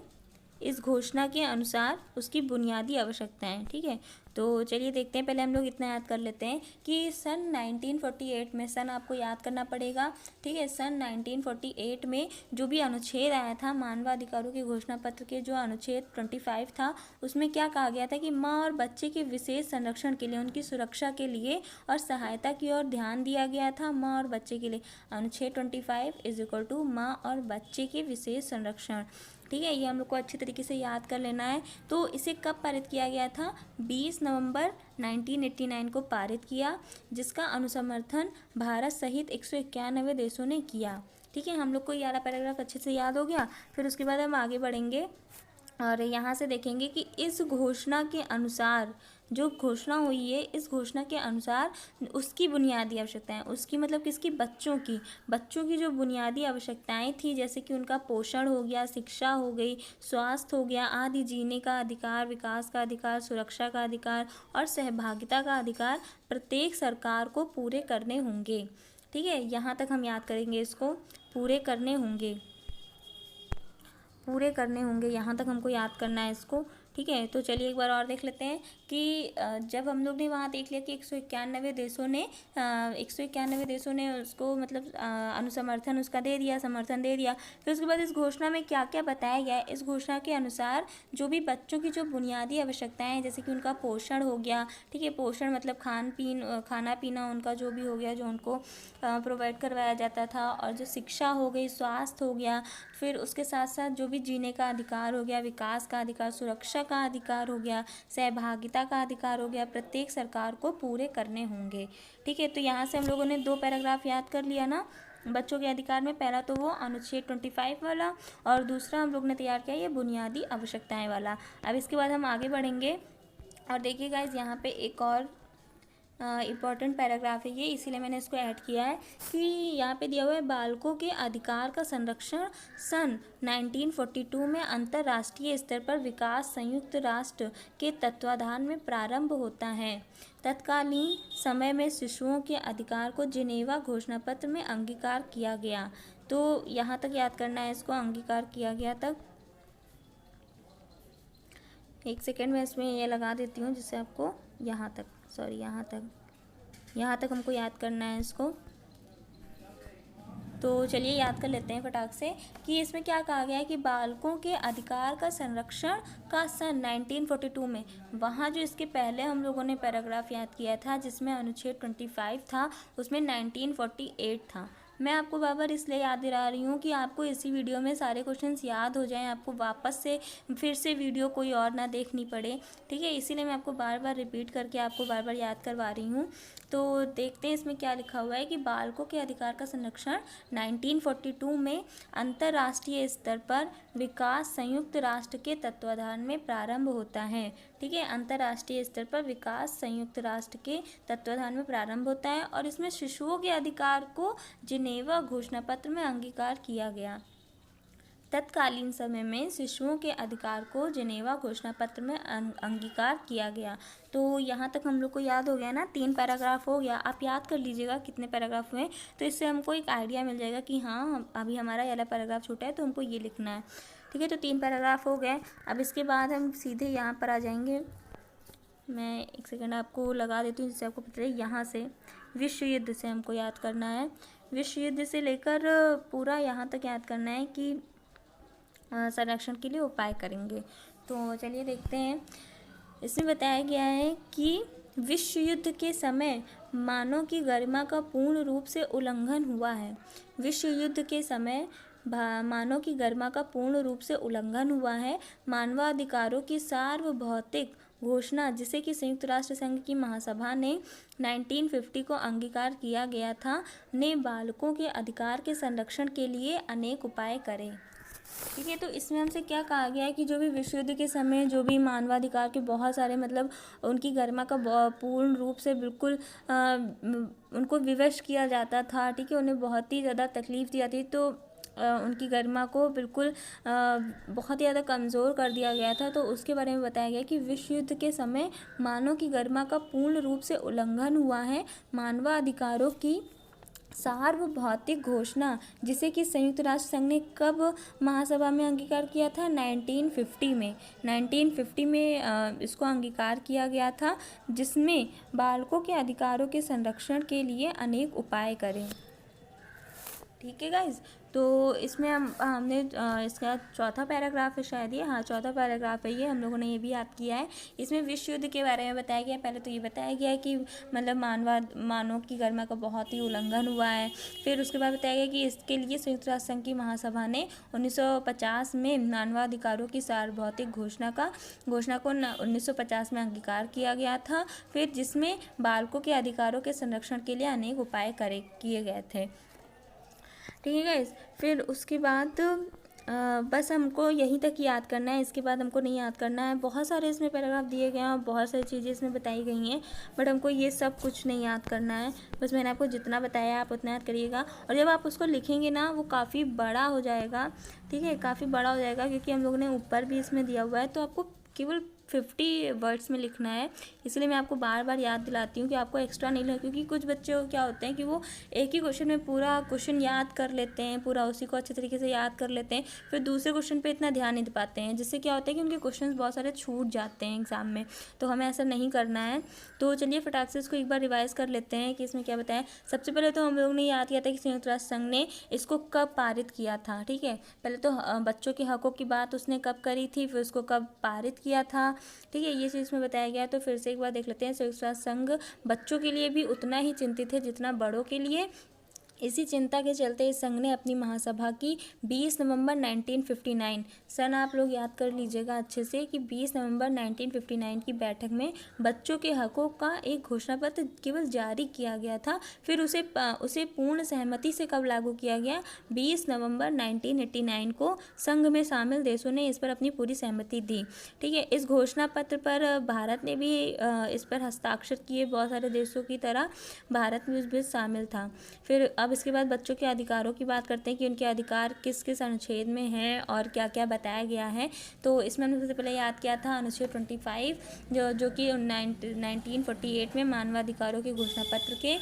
इस घोषणा के अनुसार उसकी बुनियादी आवश्यकताएं। ठीक है। तो चलिए देखते हैं। पहले हम लोग इतना याद कर लेते हैं कि सन 1948 में, सन आपको याद करना पड़ेगा। ठीक है। सन 1948 में जो भी अनुच्छेद आया था मानवाधिकारों के घोषणा पत्र के, जो अनुच्छेद 25 था, उसमें क्या कहा गया था कि माँ और बच्चे के विशेष संरक्षण के लिए, उनकी सुरक्षा के लिए और सहायता की ओर ध्यान दिया गया था। माँ और बच्चे के लिए अनुच्छेद 25 इज इक्वल टू माँ और बच्चे के विशेष संरक्षण। ठीक है। ये हम लोग को अच्छी तरीके से याद कर लेना है। तो इसे कब पारित किया गया था? 20 नवंबर 1989 को पारित किया, जिसका अनुसमर्थन भारत सहित 191 देशों ने किया। ठीक है। हम लोग को ये वाला पैराग्राफ अच्छे से याद हो गया। फिर उसके बाद हम आगे बढ़ेंगे और यहाँ से देखेंगे कि इस घोषणा के अनुसार, जो घोषणा हुई है, इस घोषणा के अनुसार उसकी बुनियादी आवश्यकताएं, उसकी मतलब किसकी? बच्चों की जो बुनियादी आवश्यकताएं थी, जैसे कि उनका पोषण हो गया, शिक्षा हो गई, स्वास्थ्य हो गया आदि, जीने का अधिकार, विकास का अधिकार, सुरक्षा का अधिकार और सहभागिता का अधिकार प्रत्येक सरकार को पूरे करने होंगे। ठीक है। यहाँ तक हम याद करेंगे, इसको पूरे करने होंगे, यहाँ तक हमको याद करना है इसको। ठीक है। तो चलिए एक बार और देख लेते हैं कि जब हम लोग ने वहाँ देख लिया कि 191 देशों ने उसको मतलब अनुसमर्थन उसका दे दिया, समर्थन दे दिया। फिर उसके बाद इस घोषणा में क्या क्या बताया गया है? इस घोषणा के अनुसार जो भी बच्चों की जो बुनियादी आवश्यकताएं हैं, जैसे कि उनका पोषण हो गया। ठीक है। पोषण मतलब खाना पीना उनका जो भी हो गया, जो उनको प्रोवाइड करवाया जाता था, और जो शिक्षा हो गई, स्वास्थ्य हो गया, फिर उसके साथ साथ जो भी जीने का अधिकार हो गया, विकास का अधिकार, सुरक्षा का अधिकार हो गया, सहभागिता का अधिकार हो गया, प्रत्येक सरकार को पूरे करने होंगे। ठीक है। तो यहाँ से हम लोगों ने 2 पैराग्राफ याद कर लिया ना बच्चों के अधिकार में। पहला तो वो अनुच्छेद 25 वाला, और दूसरा हम लोग ने तैयार किया ये बुनियादी आवश्यकताएं वाला। अब इसके बाद हम आगे बढ़ेंगे और देखिए गाइज, यहाँ पे एक और इम्पॉर्टेंट पैराग्राफ है ये, इसीलिए मैंने इसको ऐड किया है कि यहाँ पे दिया हुआ है बालकों के अधिकार का संरक्षण सन 1942 में अंतर्राष्ट्रीय स्तर पर विकास संयुक्त राष्ट्र के तत्वाधान में प्रारंभ होता है। तत्कालीन समय में शिशुओं के अधिकार को जिनेवा घोषणा पत्र में अंगीकार किया गया। तो यहाँ तक याद करना है इसको, अंगीकार किया गया तक। एक सेकेंड में इसमें ये लगा देती हूँ जिससे आपको यहाँ तक हमको याद करना है इसको। तो चलिए याद कर लेते हैं फटाक से कि इसमें क्या कहा गया है कि बालकों के अधिकार का संरक्षण का सन 1942 में, वहाँ जो इसके पहले हम लोगों ने पैराग्राफ याद किया था जिसमें अनुच्छेद 25 था, उसमें 1948 था। मैं आपको बार बार इसलिए याद दिला रही हूँ कि आपको इसी वीडियो में सारे क्वेश्चंस याद हो जाएं, आपको वापस से फिर से वीडियो कोई और ना देखनी पड़े। ठीक है। इसीलिए मैं आपको बार बार रिपीट करके आपको बार बार याद करवा रही हूँ। तो देखते हैं इसमें क्या लिखा हुआ है कि बालकों के अधिकार का संरक्षण 1942 में अंतर्राष्ट्रीय स्तर पर विकास संयुक्त राष्ट्र के तत्वाधान में प्रारंभ होता है। ठीक है। अंतर्राष्ट्रीय स्तर पर विकास संयुक्त राष्ट्र के तत्वाधान में प्रारंभ होता है, और इसमें शिशुओं के अधिकार को जिनेवा घोषणा पत्र में अंगीकार किया गया। तत्कालीन समय में शिशुओं के अधिकार को जिनेवा घोषणा पत्र में अंगीकार किया गया। तो यहाँ तक हम लोग को याद हो गया ना, 3 पैराग्राफ हो गया। आप याद कर लीजिएगा कितने पैराग्राफ हुए, तो इससे हमको एक आइडिया मिल जाएगा कि हाँ अभी हमारा ये वाला पैराग्राफ छूटा है तो हमको ये लिखना है। ठीक है, तो 3 पैराग्राफ हो गए। अब इसके बाद हम सीधे यहाँ पर आ जाएंगे। मैं एक सेकंड आपको लगा देती हूँ जिससे आपको पता चले। यहाँ से विश्व युद्ध से हमको याद करना है, विश्व युद्ध से लेकर पूरा यहाँ तक याद करना है कि संरक्षण के लिए उपाय करेंगे। तो चलिए देखते हैं। इसमें बताया गया है कि विश्व युद्ध के समय मानव की गरिमा का पूर्ण रूप से उल्लंघन हुआ है। विश्व युद्ध के समय मानव की गरिमा का पूर्ण रूप से उल्लंघन हुआ है। मानवाधिकारों की सार्वभौतिक घोषणा, जिसे कि संयुक्त राष्ट्र संघ की महासभा ने 1950 को अंगीकार किया गया था, ने बालकों के अधिकार के संरक्षण के लिए अनेक उपाय करे। ठीक है, तो इसमें हमसे क्या कहा गया है कि जो भी विश्व युद्ध के समय जो भी मानवाधिकार के बहुत सारे मतलब उनकी गरिमा का पूर्ण रूप से बिल्कुल उनको विवश किया जाता था। ठीक है, उन्हें बहुत ही ज़्यादा तकलीफ़ दी जाती, तो उनकी गरिमा को बिल्कुल बहुत ही ज़्यादा कमज़ोर कर दिया गया था। तो उसके बारे में बताया गया कि विश्व युद्ध के समय मानव की गरिमा का पूर्ण रूप से उल्लंघन हुआ है। मानवाधिकारों की सार्वभौतिक घोषणा, जिसे कि संयुक्त राष्ट्र संघ ने कब महासभा में अंगीकार किया था? 1950 में। 1950 में इसको अंगीकार किया गया था, जिसमें बालकों के अधिकारों के संरक्षण के लिए अनेक उपाय करें। ठीक है गाइज, तो इसमें हमने इसका चौथा पैराग्राफ है शायद ये, हाँ चौथा पैराग्राफ है ये, हम लोगों ने ये भी याद किया है। इसमें विश्व युद्ध के बारे में बताया गया है। पहले तो ये बताया गया है कि मतलब मानव की गरिमा का बहुत ही उल्लंघन हुआ है। फिर उसके बाद बताया गया कि इसके लिए संयुक्त राष्ट्र संघ की महासभा ने 1950 में मानवाधिकारों की सार्वभौतिक घोषणा को 1950 में अंगीकार किया गया था, फिर जिसमें बालकों के अधिकारों के संरक्षण के लिए अनेक उपाय किए गए थे। ठीक है गाइस, फिर उसके बाद बस हमको यहीं तक याद करना है, इसके बाद हमको नहीं याद करना है। बहुत सारे इसमें पैराग्राफ दिए गए हैं और बहुत सारी चीज़ें इसमें बताई गई हैं, बट हमको ये सब कुछ नहीं याद करना है। बस मैंने आपको जितना बताया आप उतना याद करिएगा, और जब आप उसको लिखेंगे ना वो काफ़ी बड़ा हो जाएगा। ठीक है, काफ़ी बड़ा हो जाएगा, क्योंकि हम लोगों ने ऊपर भी इसमें दिया हुआ है, तो आपको केवल 50 वर्ड्स में लिखना है। इसलिए मैं आपको बार बार याद दिलाती हूँ कि आपको एक्स्ट्रा नहीं लिखना, क्योंकि कुछ बच्चे क्या होते हैं कि वो एक ही क्वेश्चन में पूरा क्वेश्चन याद कर लेते हैं, पूरा उसी को अच्छे तरीके से याद कर लेते हैं, फिर दूसरे क्वेश्चन पे इतना ध्यान नहीं दे पाते हैं, जिससे क्या होता है कि उनके क्वेश्चन बहुत सारे छूट जाते हैं एग्जाम में। तो हमें ऐसा नहीं करना है। तो चलिए फटाक से इसको एक बार रिवाइज कर लेते हैं कि इसमें क्या बताया। सबसे पहले तो हम लोगों ने याद किया था कि संयुक्त राष्ट्र संघ ने इसको कब पारित किया था। ठीक है, पहले तो बच्चों के हकों की बात उसने कब करी थी, फिर उसको कब पारित किया था। ठीक है, ये चीज़ में बताया गया है। तो फिर से एक बार देख लेते हैं। संयुक्त राष्ट्र संघ बच्चों के लिए भी उतना ही चिंतित है जितना बड़ों के लिए। इसी चिंता के चलते इस संघ ने अपनी महासभा की 20 नवंबर 1959, सन आप लोग याद कर लीजिएगा अच्छे से कि 20 नवंबर 1959 की बैठक में बच्चों के हकों का एक घोषणा पत्र केवल जारी किया गया था। फिर उसे पूर्ण सहमति से कब लागू किया गया? 20 नवंबर 1989 को संघ में शामिल देशों ने इस पर अपनी पूरी सहमति दी। ठीक है, इस घोषणा पत्र पर भारत ने भी इस पर हस्ताक्षर किए। बहुत सारे देशों की तरह भारत भी उसमें शामिल था। फिर अब इसके बाद बच्चों के अधिकारों की बात करते हैं कि उनके अधिकार किस किस अनुच्छेद में हैं और क्या क्या बताया गया है। तो इसमें हमने सबसे पहले याद किया था अनुच्छेद 25, जो कि 1948 में मानवाधिकारों के घोषणा पत्र के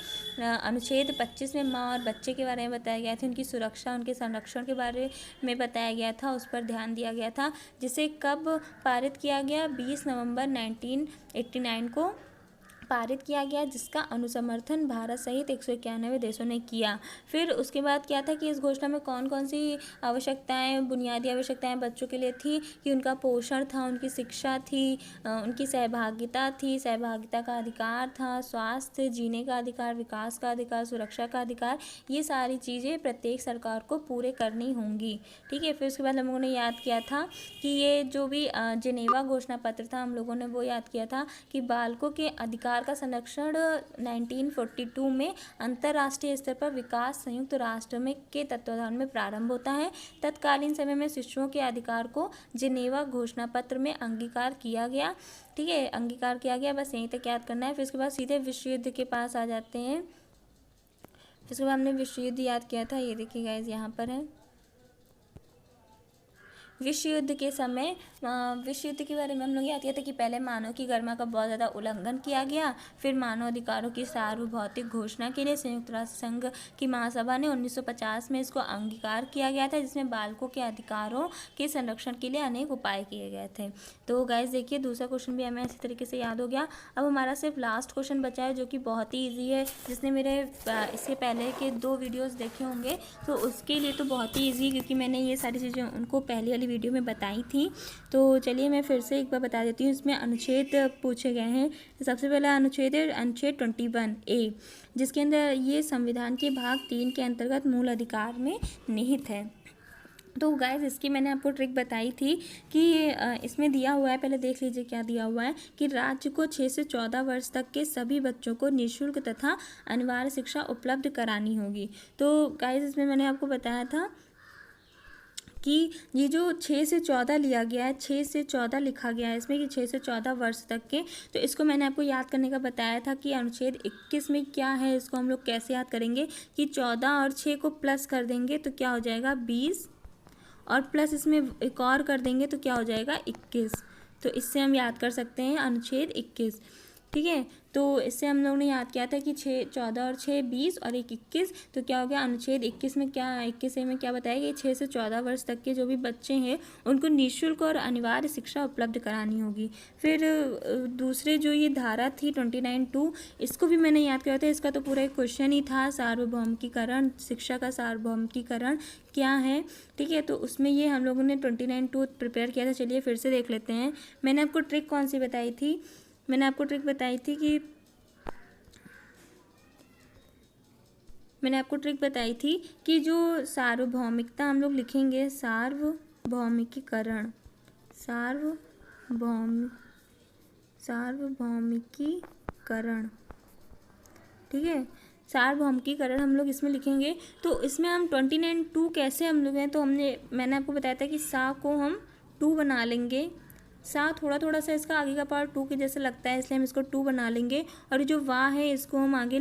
अनुच्छेद 25 में माँ और बच्चे के बारे में बताया गया था, उनकी सुरक्षा, उनके संरक्षण के बारे में बताया गया था, उस पर ध्यान दिया गया था, जिसे कब पारित किया गया? 20 नवंबर 1989 को पारित किया गया, जिसका अनुसमर्थन भारत सहित 191 देशों ने किया। फिर उसके बाद क्या था कि इस घोषणा में कौन कौन सी आवश्यकताएं, बुनियादी आवश्यकताएं बच्चों के लिए थी कि उनका पोषण था, उनकी शिक्षा थी, उनकी सहभागिता थी, सहभागिता का अधिकार था, स्वास्थ्य, जीने का अधिकार, विकास का अधिकार, सुरक्षा का अधिकार। ये सारी चीज़ें प्रत्येक सरकार को पूरे करनी होंगी। ठीक है, फिर उसके बाद हम लोगों ने याद किया था कि ये जो भी जिनेवा घोषणा पत्र था, हम लोगों ने वो याद किया था कि बालकों के अधिकार का संरक्षण 1942 में अंतर्राष्ट्रीय स्तर पर विकास संयुक्त राष्ट्र में के तत्वाधान में प्रारंभ होता है। तत्कालीन समय में शिशुओं के अधिकार को जिनेवा घोषणा पत्र में अंगीकार किया गया। ठीक है, अंगीकार किया गया, बस यहीं तक याद करना है। फिर उसके बाद सीधे विश्व युद्ध के पास आ जाते हैं। फिर उसके बाद हमने विश्व युद्ध याद किया था, ये देखिए गाइस यहाँ पर है। विश्व युद्ध के समय विश्व युद्ध के बारे में हम लोग याद किया था कि पहले मानव की गरिमा का बहुत ज़्यादा उल्लंघन किया गया। फिर मानव अधिकारों की सार्वभौतिक घोषणा के लिए संयुक्त राष्ट्र संघ की महासभा ने 1950 में इसको अंगीकार किया गया था, जिसमें बालकों के अधिकारों के संरक्षण के लिए अनेक उपाय किए गए थे। तो गाइस देखिए, दूसरा क्वेश्चन भी हमें अच्छी तरीके से याद हो गया। अब हमारा सिर्फ लास्ट क्वेश्चन बचा है, जो कि बहुत ही ईजी है। जिसने मेरे इसके पहले के 2 वीडियोस देखे होंगे तो उसके लिए तो बहुत ही ईजी, क्योंकि मैंने ये सारी चीज़ें उनको पहले वाली वीडियो में बताई थी। तो चलिए मैं फिर से एक बार बता देती हूँ। इसमें अनुच्छेद पूछे गए हैं। सबसे पहला अनुच्छेद है अनुच्छेद 21A, जिसके अंदर ये संविधान के भाग 3 के अंतर्गत मूल अधिकार में निहित है। तो गाइस इसकी मैंने आपको ट्रिक बताई थी कि इसमें दिया हुआ है, पहले देख लीजिए क्या दिया हुआ है कि राज्य को 6 से 14 वर्ष तक के सभी बच्चों को निःशुल्क तथा अनिवार्य शिक्षा उपलब्ध करानी होगी। तो गाइस इसमें मैंने आपको बताया था कि ये जो 6 से 14 लिया गया है, 6 से 14 लिखा गया है इसमें कि 6 से 14 वर्ष तक के, तो इसको मैंने आपको याद करने का बताया था कि अनुच्छेद 21 में क्या है, इसको हम लोग कैसे याद करेंगे कि 14 और 6 को प्लस कर देंगे तो क्या हो जाएगा 20, और प्लस इसमें एक और कर देंगे तो क्या हो जाएगा 21। तो इससे हम याद कर सकते हैं अनुच्छेद 21। ठीक है, तो इससे हम लोगों ने याद किया था कि 6 14 और 6 20 और 1 21। तो क्या हो गया अनुच्छेद 21 में क्या 21A में क्या बताया कि 6 से 14 वर्ष तक के जो भी बच्चे हैं उनको निःशुल्क और अनिवार्य शिक्षा उपलब्ध करानी होगी। फिर दूसरे जो ये धारा थी 29(2), इसको भी मैंने याद किया था। इसका तो पूरा एक क्वेश्चन ही था, सार्वभौमिकीकरण, शिक्षा का सार्वभौमिकीकरण क्या है। ठीक है, तो उसमें ये हम लोगों ने 29(2) प्रिपेयर किया था। चलिए फिर से देख लेते हैं। मैंने आपको ट्रिक कौन सी बताई थी, मैंने आपको ट्रिक बताई थी कि जो सार्वभौमिकता हम लोग लिखेंगे, सार्वभौमिकीकरण, सार्वभौमिकीकरण। ठीक है, सार्वभौमिकीकरण हम लोग इसमें लिखेंगे। तो इसमें हम 29(2) कैसे हम लोग हैं, तो मैंने आपको बताया था कि सा को हम 2 बना लेंगे। सा थोड़ा सा इसका आगे का पार्ट 2 के जैसे लगता है, इसलिए हम इसको 2 बना लेंगे। और जो वाह है इसको हम आगे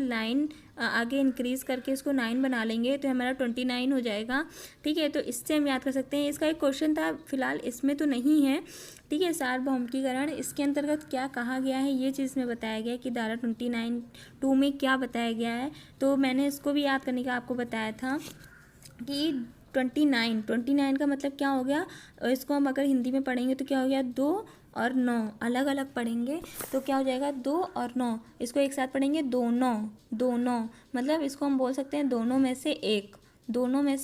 इंक्रीज करके इसको 9 बना लेंगे, तो हमारा 29 हो जाएगा। ठीक है, तो इससे हम याद कर सकते हैं। इसका एक क्वेश्चन था, फिलहाल इसमें तो नहीं है। ठीक है, सार्वभौमिकीकरण इसके अंतर्गत क्या कहा गया है, ये चीज़ में बताया गया है कि धारा 29(2) में क्या बताया गया है। तो मैंने इसको भी याद करने का आपको बताया था कि 29 का मतलब क्या हो गया। इसको हम अगर हिंदी में पढ़ेंगे तो क्या हो गया 2 और 9 अलग अलग पढ़ेंगे तो क्या हो जाएगा 2 और 9। इसको एक साथ पढ़ेंगे 2 9 मतलब इसको हम बोल सकते हैं दोनों में से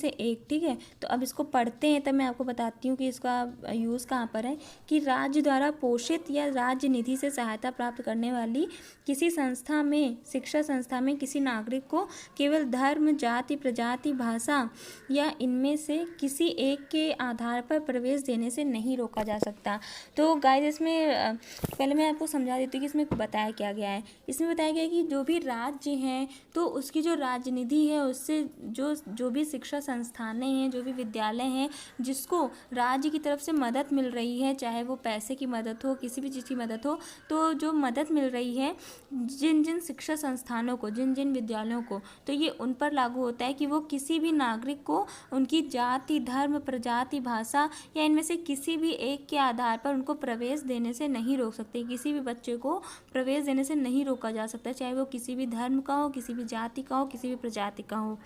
एक। ठीक है, तो अब इसको पढ़ते हैं तब मैं आपको बताती हूँ कि इसका यूज़ कहाँ पर है। कि राज्य द्वारा पोषित या राज्य निधि से सहायता प्राप्त करने वाली किसी संस्था में, शिक्षा संस्था में किसी नागरिक को केवल धर्म, जाति, प्रजाति, भाषा या इनमें से किसी एक के आधार पर प्रवेश देने से नहीं रोका जा सकता। तो गाइस इसमें पहले मैं आपको समझा देती हूँ कि इसमें बताया क्या गया है। इसमें बताया गया है कि जो भी राज्य हैं तो उसकी जो राज्य निधि है उससे जो भी शिक्षा संस्थानें हैं, जो भी विद्यालय हैं जिसको राज्य की तरफ से मदद मिल रही है, चाहे वो पैसे की मदद हो, किसी भी चीज़ की मदद हो, तो जो मदद मिल रही है जिन जिन शिक्षा संस्थानों को, जिन जिन विद्यालयों को, तो ये उन पर लागू होता है कि वो किसी भी नागरिक को उनकी जाति, धर्म, प्रजाति, भाषा या इनमें से किसी भी एक के आधार पर उनको प्रवेश देने से नहीं रोक सकते। किसी भी बच्चे को प्रवेश देने से नहीं रोका जा सकता, चाहे वो किसी भी धर्म का हो, किसी भी जाति का हो, किसी भी प्रजाति का हो।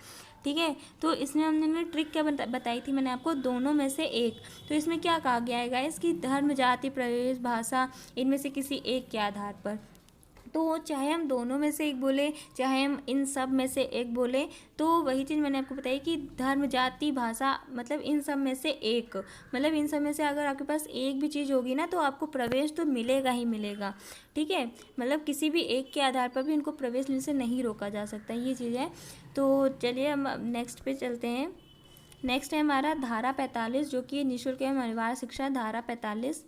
ठीक है, तो इसमें हमने ट्रिक क्या बताई थी मैंने आपको, दोनों में से एक। तो इसमें क्या कहा गया है गाइस कि धर्म, जाति, प्रवेश, भाषा इनमें से किसी एक के आधार पर। तो चाहे हम दोनों में से एक बोले, चाहे हम इन सब में से एक बोले, तो वही चीज़ मैंने आपको बताई कि धर्म, जाति, भाषा मतलब इन सब में से एक, मतलब इन सब में से अगर आपके पास एक भी चीज़ होगी ना तो आपको प्रवेश तो मिलेगा ही मिलेगा। ठीक है, मतलब किसी भी एक के आधार पर भी इनको प्रवेश लेने से नहीं रोका जा सकता, ये चीज़ है। तो चलिए हम नेक्स्ट पे चलते हैं। नेक्स्ट है हमारा धारा 45, जो कि निःशुल्क एवं अनिवार्य शिक्षा, धारा 45।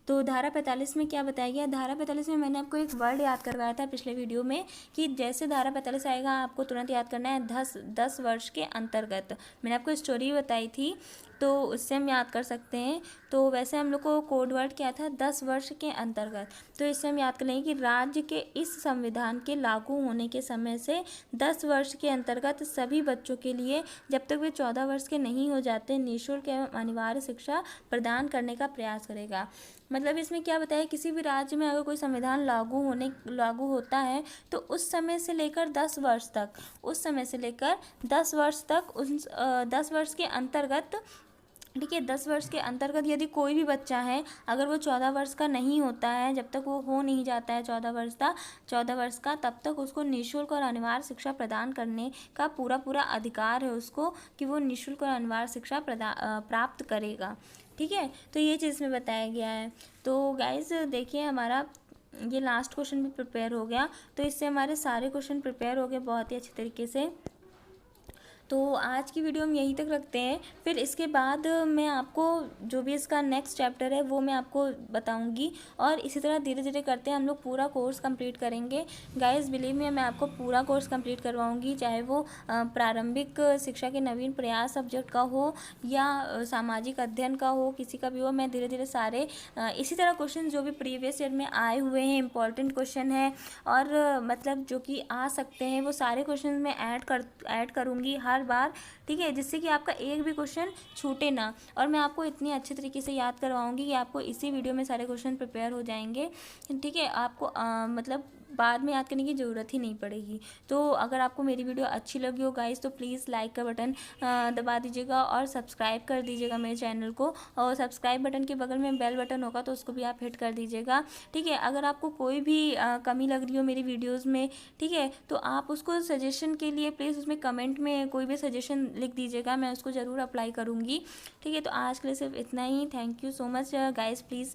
तो धारा 45 में क्या बताया गया, धारा 45 में मैंने आपको एक वर्ड याद करवाया था पिछले वीडियो में कि जैसे धारा 45 आएगा आपको तुरंत याद करना है 10 वर्ष के अंतर्गत। मैंने आपको स्टोरी बताई थी तो उससे हम याद कर सकते हैं। तो वैसे हम लोग को कोड वर्ड क्या था, 10 वर्ष के अंतर्गत। तो इससे हम याद कर लेंगे कि राज्य के इस संविधान के लागू होने के समय से 10 वर्ष के अंतर्गत सभी बच्चों के लिए, जब तक वे 14 वर्ष के नहीं हो जाते, निःशुल्क एवं अनिवार्य शिक्षा प्रदान करने का प्रयास करेगा। मतलब इसमें क्या बताया, किसी भी राज्य में अगर कोई संविधान लागू होता है तो उस समय से लेकर 10 वर्ष तक, उस समय से लेकर 10 वर्ष तक उस 10 वर्ष के अंतर्गत, ठीक है, 10 वर्ष के अंतर्गत यदि कोई भी बच्चा है, अगर वो 14 वर्ष का नहीं होता है, जब तक वो हो नहीं जाता है 14 वर्ष का, तब तक उसको निःशुल्क और अनिवार्य शिक्षा प्रदान करने का पूरा अधिकार है उसको, कि वो निःशुल्क और अनिवार्य शिक्षा प्राप्त करेगा। ठीक है, तो ये चीज़ में बताया गया है। तो गाइज देखिए, हमारा ये लास्ट क्वेश्चन भी प्रिपेयर हो गया। तो इससे हमारे सारे क्वेश्चन प्रिपेयर हो गए बहुत ही अच्छे तरीके से। तो आज की वीडियो हम यहीं तक रखते हैं। फिर इसके बाद मैं आपको जो भी इसका नेक्स्ट चैप्टर है वो मैं आपको बताऊंगी, और इसी तरह धीरे धीरे करते हैं हम लोग पूरा कोर्स कंप्लीट करेंगे। गाइस बिलीव मी, मैं आपको पूरा कोर्स कंप्लीट करवाऊंगी, चाहे वो प्रारंभिक शिक्षा के नवीन प्रयास सब्जेक्ट का हो या सामाजिक अध्ययन का हो, किसी का भी हो। मैं धीरे धीरे सारे इसी तरह क्वेश्चन जो भी प्रीवियस ईयर में आए हुए हैं, इंपॉर्टेंट क्वेश्चन है और मतलब जो कि आ सकते हैं, वो सारे क्वेश्चन मैं ऐड करूँगी हर बार। ठीक है, जिससे कि आपका एक भी क्वेश्चन छूटे ना, और मैं आपको इतनी अच्छे तरीके से याद करवाऊंगी कि आपको इसी वीडियो में सारे क्वेश्चन प्रिपेयर हो जाएंगे। ठीक है, आपको मतलब बाद में याद करने की ज़रूरत ही नहीं पड़ेगी। तो अगर आपको मेरी वीडियो अच्छी लगी हो गाइस, तो प्लीज़ लाइक का बटन दबा दीजिएगा और सब्सक्राइब कर दीजिएगा मेरे चैनल को, और सब्सक्राइब बटन के बगल में बेल बटन होगा तो उसको भी आप हिट कर दीजिएगा। ठीक है, अगर आपको कोई भी कमी लग रही हो मेरी वीडियोज़ में, ठीक है, तो आप उसको सजेशन के लिए प्लीज़ उसमें कमेंट में कोई भी सजेशन लिख दीजिएगा, मैं उसको ज़रूर अप्लाई करूँगी। ठीक है, तो आज के लिए सिर्फ इतना ही। Thank you so much guys, please